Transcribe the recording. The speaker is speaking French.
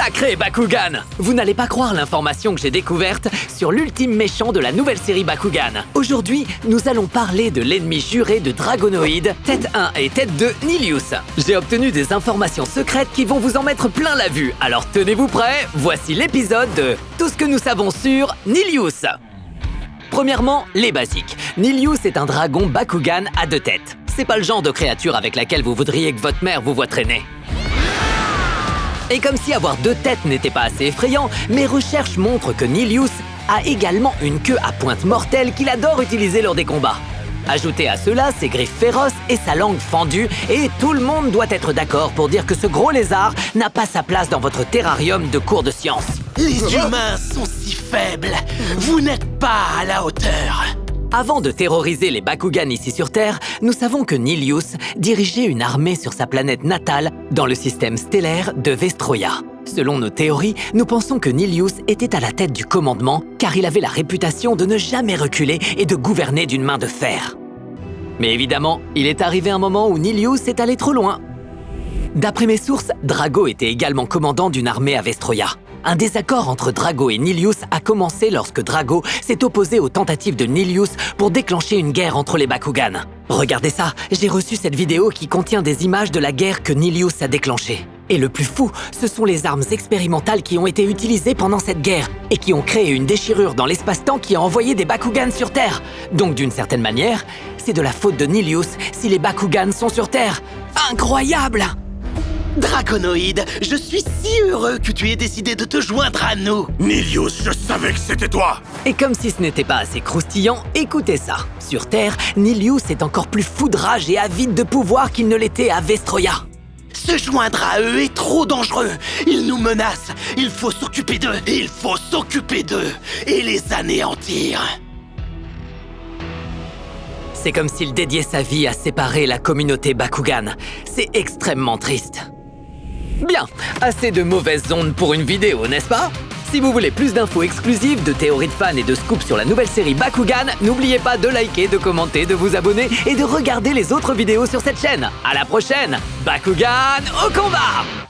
Sacré Bakugan! Vous n'allez pas croire l'information que j'ai découverte sur l'ultime méchant de la nouvelle série Bakugan. Aujourd'hui, nous allons parler de l'ennemi juré de Dragonoid, tête 1 et tête 2, Nilius. J'ai obtenu des informations secrètes qui vont vous en mettre plein la vue. Alors tenez-vous prêts, voici l'épisode de Tout ce que nous savons sur Nilius. Premièrement, les basiques. Nilius est un dragon Bakugan à 2 têtes. C'est pas le genre de créature avec laquelle vous voudriez que votre mère vous voie traîner. Et comme si avoir 2 têtes n'était pas assez effrayant, mes recherches montrent que Nilius a également une queue à pointe mortelle qu'il adore utiliser lors des combats. Ajoutez à cela ses griffes féroces et sa langue fendue, et tout le monde doit être d'accord pour dire que ce gros lézard n'a pas sa place dans votre terrarium de cours de science. Les humains sont si faibles, vous n'êtes pas à la hauteur. Avant de terroriser les Bakugan ici sur Terre, nous savons que Nilius dirigeait une armée sur sa planète natale dans le système stellaire de Vestroia. Selon nos théories, nous pensons que Nilius était à la tête du commandement car il avait la réputation de ne jamais reculer et de gouverner d'une main de fer. Mais évidemment, il est arrivé un moment où Nilius est allé trop loin. D'après mes sources, Drago était également commandant d'une armée à Vestroia. Un désaccord entre Drago et Nilius a commencé lorsque Drago s'est opposé aux tentatives de Nilius pour déclencher une guerre entre les Bakugan. Regardez ça, j'ai reçu cette vidéo qui contient des images de la guerre que Nilius a déclenchée. Et le plus fou, ce sont les armes expérimentales qui ont été utilisées pendant cette guerre et qui ont créé une déchirure dans l'espace-temps qui a envoyé des Bakugan sur Terre. Donc d'une certaine manière, c'est de la faute de Nilius si les Bakugan sont sur Terre. Incroyable! Dragonoid, je suis si heureux que tu aies décidé de te joindre à nous. Nilius, je savais que c'était toi! Et comme si ce n'était pas assez croustillant, écoutez ça. Sur Terre, Nilius est encore plus fou de rage et avide de pouvoir qu'il ne l'était à Vestroia. Se joindre à eux est trop dangereux. Ils nous menacent. Il faut s'occuper d'eux. Il faut s'occuper d'eux et les anéantir. C'est comme s'il dédiait sa vie à séparer la communauté Bakugan. C'est extrêmement triste. Bien, assez de mauvaises ondes pour une vidéo, n'est-ce pas? Si vous voulez plus d'infos exclusives, de théories de fans et de scoops sur la nouvelle série Bakugan, n'oubliez pas de liker, de commenter, de vous abonner et de regarder les autres vidéos sur cette chaîne. À la prochaine! Bakugan au combat!